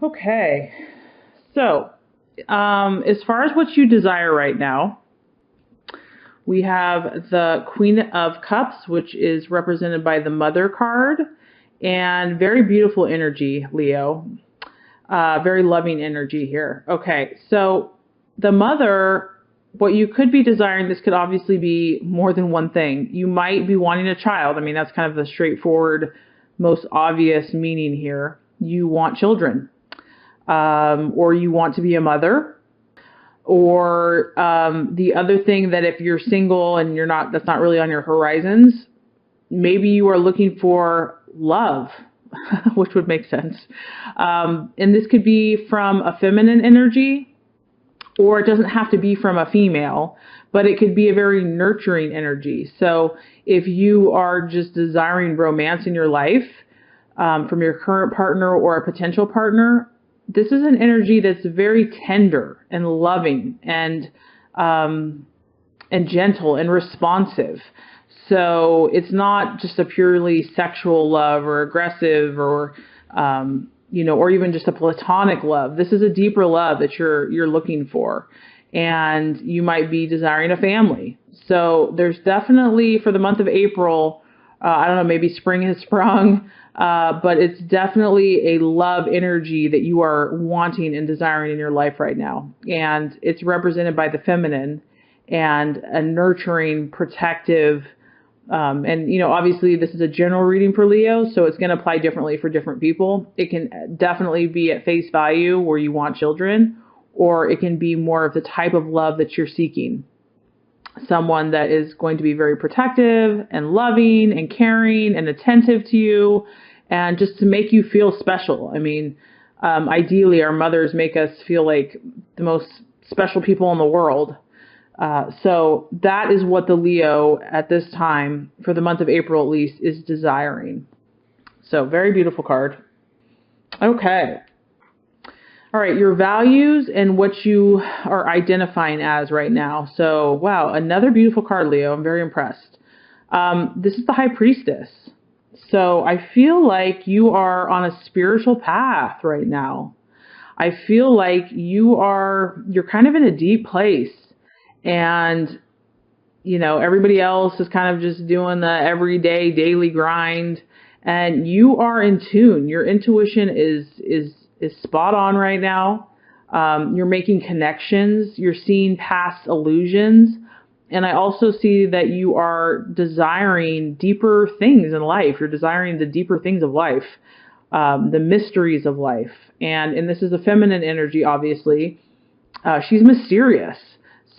Okay. So, as far as what you desire right now, we have the Queen of Cups, which is represented by the Mother card, and very beautiful energy, Leo. Very loving energy here. Okay, so the Mother, what you could be desiring, this could obviously be more than one thing. You might be wanting a child. I mean, that's kind of the straightforward, most obvious meaning here. You want children, or you want to be a mother, or the other thing that if you're single and you're not, that's not really on your horizons, maybe you are looking for love, which would make sense. And this could be from a feminine energy, or it doesn't have to be from a female, but it could be a very nurturing energy. So if you are just desiring romance in your life, from your current partner or a potential partner, this is an energy that's very tender and loving and gentle and responsive. So it's not just a purely sexual love or aggressive or or even just a platonic love. This is a deeper love that you're looking for, and you might be desiring a family. So there's definitely, for the month of April, I don't know, maybe spring has sprung, but it's definitely a love energy that you are wanting and desiring in your life right now. And it's represented by the feminine and a nurturing, protective, obviously this is a general reading for Leo, so it's going to apply differently for different people. It can definitely be at face value where you want children, or it can be more of the type of love that you're seeking. Someone that is going to be very protective and loving and caring and attentive to you, and just to make you feel special. I mean, ideally, our mothers make us feel like the most special people in the world. So that is what the Leo at this time, for the month of April at least, is desiring. So very beautiful card. Okay. All right, your values and what you are identifying as right now. So, wow, another beautiful card, Leo. I'm very impressed. This is the High Priestess. So I feel like you are on a spiritual path right now. I feel like you're kind of in a deep place, and everybody else is kind of just doing the everyday daily grind, and you are in tune. Your intuition is spot on right now. You're making connections. You're seeing past illusions. And I also see that you are desiring deeper things in life. You're desiring the deeper things of life, the mysteries of life. And this is a feminine energy, obviously. She's mysterious.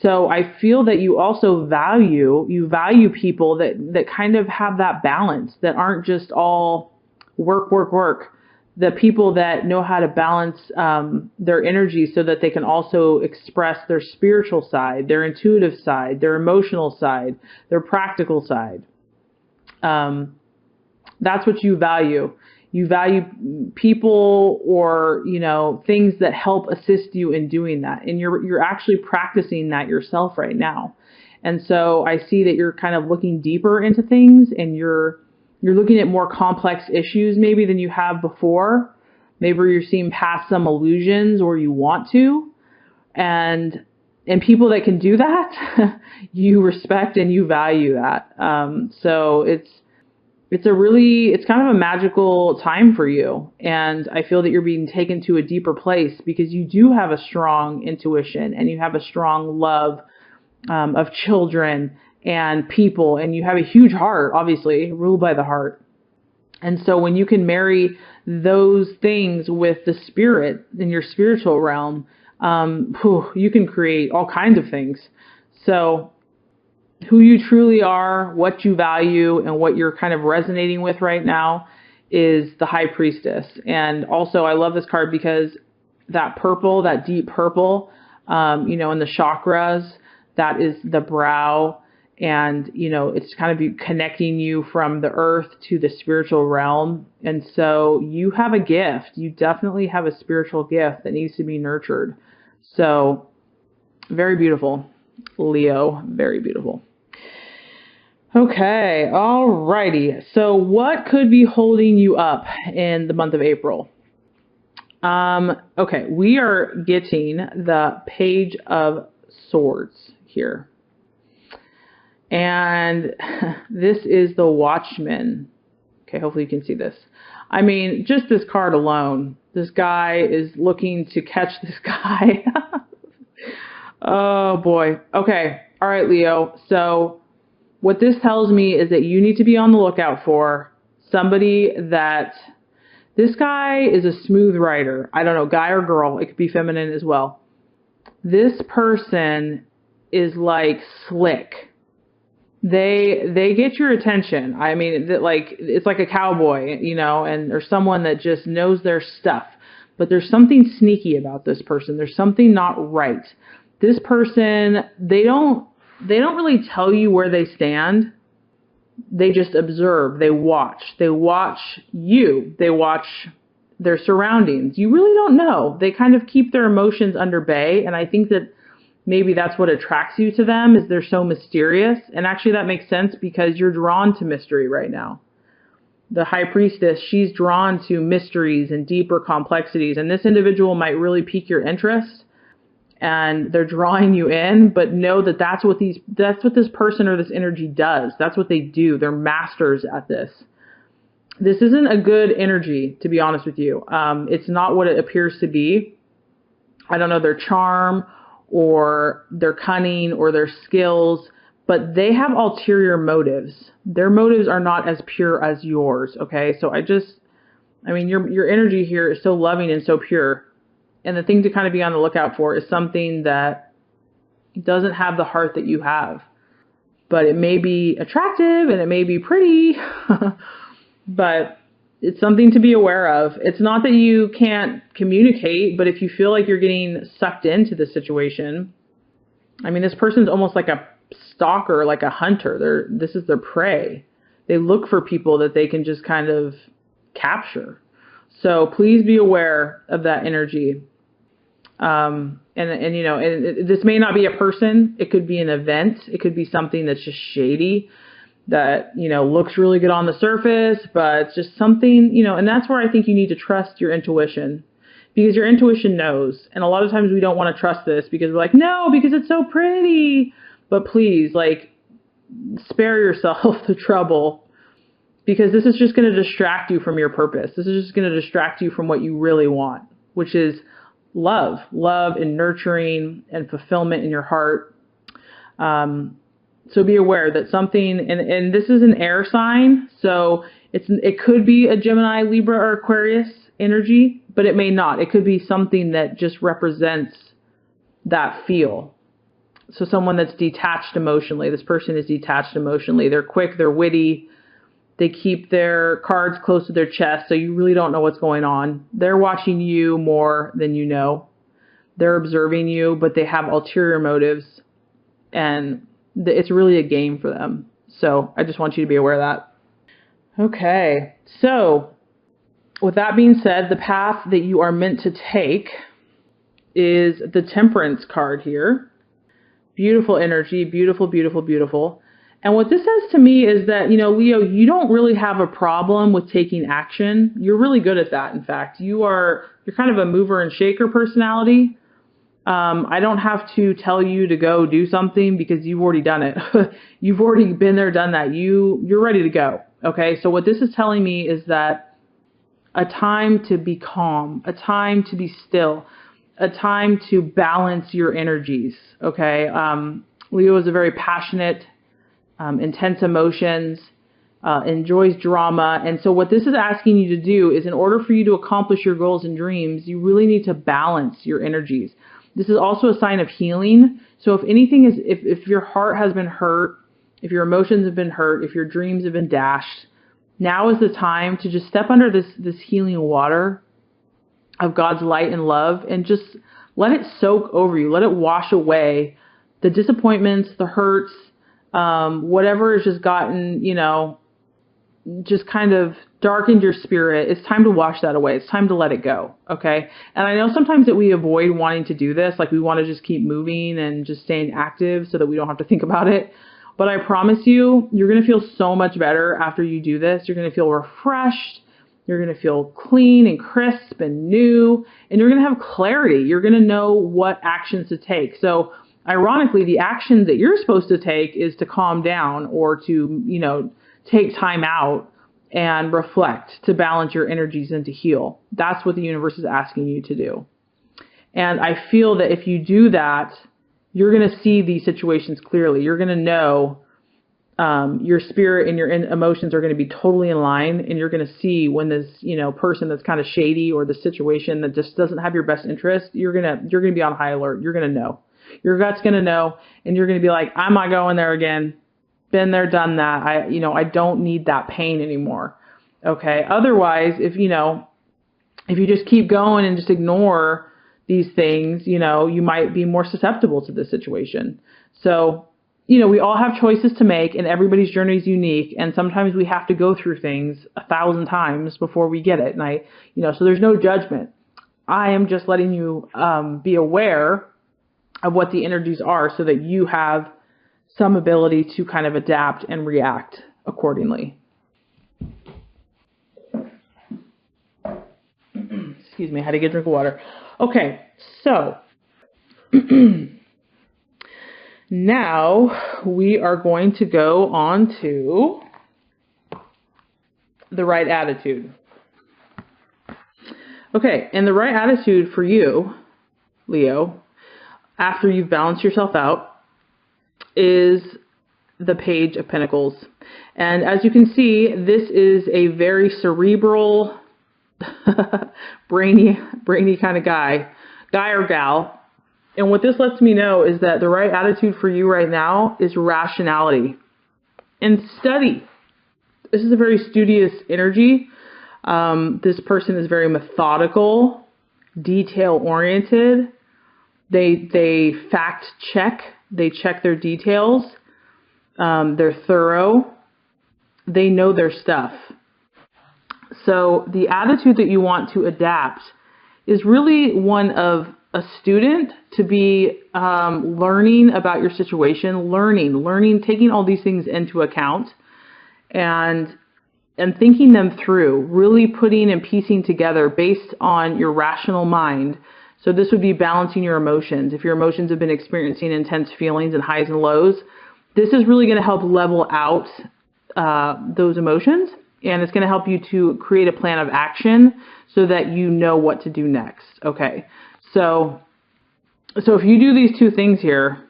So I feel that you also value people that kind of have that balance, that aren't just all work, work, work. The people that know how to balance their energy so that they can also express their spiritual side, their intuitive side, their emotional side, their practical side. That's what you value. You value people, or things that help assist you in doing that, and you're actually practicing that yourself right now. And so I see that you're kind of looking deeper into things, and you're looking at more complex issues maybe than you have before. Maybe you're seeing past some illusions, or you want to. And people that can do that, you respect and you value that. So it's kind of a magical time for you. And I feel that you're being taken to a deeper place because you do have a strong intuition, and you have a strong love of children and people, and you have a huge heart, obviously ruled by the heart. And so when you can marry those things with the spirit in your spiritual realm, you can create all kinds of things. So who you truly are, what you value, and what you're kind of resonating with right now is the High Priestess. And also I love this card because that purple, that deep purple, in the chakras, that is the brow. And, it's kind of connecting you from the earth to the spiritual realm. And so you have a gift. You definitely have a spiritual gift that needs to be nurtured. So very beautiful, Leo, very beautiful. Okay, alrighty. So what could be holding you up in the month of April? Okay, we are getting the Page of Swords here. And this is the Watchman. Okay, hopefully you can see this. I mean, just this card alone, this guy is looking to catch this guy. Oh boy. Okay. All right, Leo. So what this tells me is that you need to be on the lookout for somebody that, this guy is a smooth rider. I don't know, guy or girl. It could be feminine as well. This person is like slick. They get your attention. I mean, like, it's like a cowboy, you know, and or someone that just knows their stuff. But there's something sneaky about this person. There's something not right. This person, they don't really tell you where they stand. They just observe. They watch. They watch you. They watch their surroundings. You really don't know. They kind of keep their emotions under bay, and I think that maybe that's what attracts you to them, is they're so mysterious. And actually that makes sense because you're drawn to mystery right now. The High Priestess, she's drawn to mysteries and deeper complexities, and this individual might really pique your interest, and they're drawing you in. But know that that's what this person or this energy does. That's what they do. They're masters at this. This isn't a good energy, to be honest with you. It's not what it appears to be. I don't know their charm or their cunning or their skills, but they have ulterior motives. Their motives are not as pure as yours, okay? So I mean, your energy here is so loving and so pure. And the thing to kind of be on the lookout for is something that doesn't have the heart that you have. But it may be attractive and it may be pretty, but it's something to be aware of. It's not that you can't communicate, but if you feel like you're getting sucked into the situation, I mean, this person's almost like a stalker, like a hunter. This is their prey. They look for people that they can just kind of capture. So please be aware of that energy. And you know, and this may not be a person. It could be an event. It could be something that's just shady, that, you know, looks really good on the surface, but it's just something, you know, and that's where I think you need to trust your intuition, because your intuition knows. And a lot of times we don't want to trust this because we're like, no, because it's so pretty. But please, like, spare yourself the trouble, because this is just going to distract you from your purpose. This is just going to distract you from what you really want, which is love and nurturing and fulfillment in your heart. So be aware that something, and this is an air sign, so it could be a Gemini, Libra, or Aquarius energy, but it may not. It could be something that just represents that feel. So someone that's detached emotionally. This person is detached emotionally. They're quick, they're witty, they keep their cards close to their chest, so you really don't know what's going on. They're watching you more than you know. They're observing you, but they have ulterior motives, and it's really a game for them. So I just want you to be aware of that. Okay, so with that being said, the path that you are meant to take is the Temperance card here. Beautiful energy, beautiful, beautiful, beautiful. And what this says to me is that, you know, Leo, you don't really have a problem with taking action. You're really good at that. In fact, you're kind of a mover and shaker personality. I don't have to tell you to go do something because you've already done it. You've already been there, done that. You're ready to go. Okay. So what this is telling me is that a time to be calm, a time to be still, a time to balance your energies. Okay. Leo is a very passionate, intense emotions, enjoys drama. And so what this is asking you to do is, in order for you to accomplish your goals and dreams, you really need to balance your energies. This is also a sign of healing. So if anything is, if your heart has been hurt, if your emotions have been hurt, if your dreams have been dashed, now is the time to just step under this healing water of God's light and love, and just let it soak over you. Let it wash away the disappointments, the hurts, whatever has just gotten, you know, just kind of darkened your spirit. It's time to wash that away. It's time to let it go. Okay. And I know sometimes that we avoid wanting to do this. Like, we want to just keep moving and just staying active so that we don't have to think about it. But I promise you, you're going to feel so much better after you do this. You're going to feel refreshed. You're going to feel clean and crisp and new, and you're going to have clarity. You're going to know what actions to take. So ironically, the action that you're supposed to take is to calm down or to, take time out and reflect, to balance your energies and to heal. That's what the universe is asking you to do. And I feel that if you do that, you're going to see these situations clearly. You're going to know your spirit and your emotions are going to be totally in line, and you're going to see when this, person that's kind of shady, or the situation that just doesn't have your best interest, you're going to be on high alert. You're going to know. Your gut's going to know, and you're going to be like, I'm not going there again. Been there, done that. I don't need that pain anymore. Okay. Otherwise, if you just keep going and just ignore these things, you might be more susceptible to the situation. So, we all have choices to make, and everybody's journey is unique. And sometimes we have to go through things 1,000 times before we get it. And so there's no judgment. I am just letting you be aware of what the energies are so that you have some ability to kind of adapt and react accordingly. Excuse me, I had to get a drink of water. Okay, so now we are going to go on to the right attitude. Okay, and the right attitude for you, Leo, after you've balanced yourself out, is the Page of Pentacles. And as you can see, this is a very cerebral, brainy kind of guy or gal. And what this lets me know is that the right attitude for you right now is rationality and study. This is a very studious energy. This person is very methodical, detail-oriented. They fact check. They check their details. They're thorough. They know their stuff. So the attitude that you want to adapt is really one of a student, to be learning about your situation, learning, taking all these things into account and thinking them through, really putting and piecing together based on your rational mind. So this would be balancing your emotions. If your emotions have been experiencing intense feelings and highs and lows, this is really going to help level out those emotions, and it's going to help you to create a plan of action so that you know what to do next. Okay, so if you do these two things here,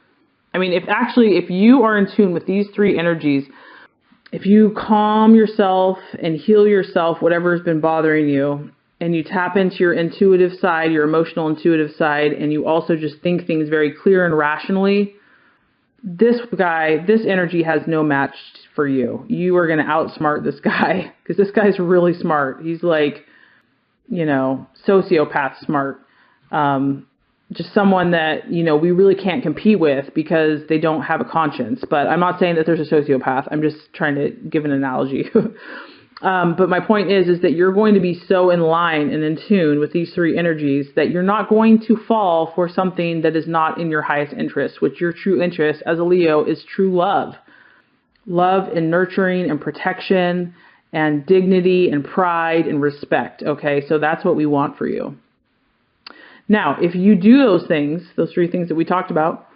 if you are in tune with these three energies, if you calm yourself and heal yourself, whatever has been bothering you, and you tap into your intuitive side, your emotional intuitive side, and you also just think things very clear and rationally, this energy has no match for you. You are going to outsmart this guy, because this guy's really smart. He's like, sociopath smart. Just someone that, we really can't compete with because they don't have a conscience. But I'm not saying that there's a sociopath. I'm just trying to give an analogy. But my point is that you're going to be so in line and in tune with these three energies that you're not going to fall for something that is not in your highest interest, which your true interest as a Leo is true love. Love and nurturing and protection and dignity and pride and respect. Okay, so that's what we want for you. Now, if you do those things, those three things that we talked about,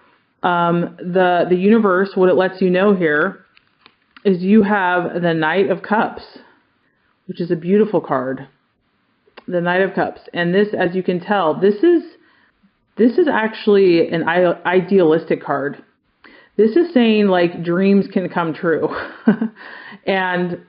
the universe, what it lets you know here is you have the Knight of Cups, which is a beautiful card. The Knight of Cups. And this, as you can tell, this is actually an idealistic card. This is saying like dreams can come true. And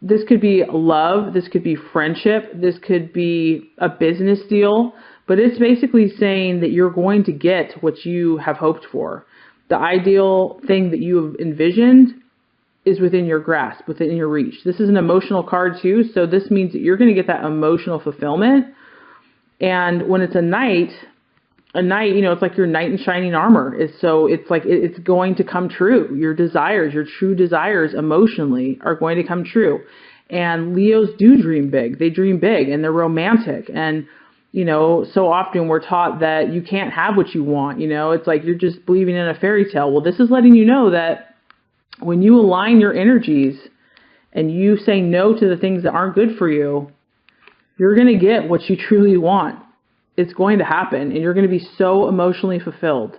this could be love, this could be friendship, this could be a business deal, but it's basically saying that you're going to get what you have hoped for. The ideal thing that you have envisioned is within your grasp, within your reach. This is an emotional card too, so this means that you're going to get that emotional fulfillment. And when it's a knight, it's like your knight in shining armor. It's going to come true. Your desires, your true desires emotionally are going to come true. And Leos do dream big. They dream big and they're romantic. And, so often we're taught that you can't have what you want. It's like you're just believing in a fairy tale. Well, this is letting you know that when you align your energies and you say no to the things that aren't good for you, you're going to get what you truly want. It's going to happen, and you're going to be so emotionally fulfilled.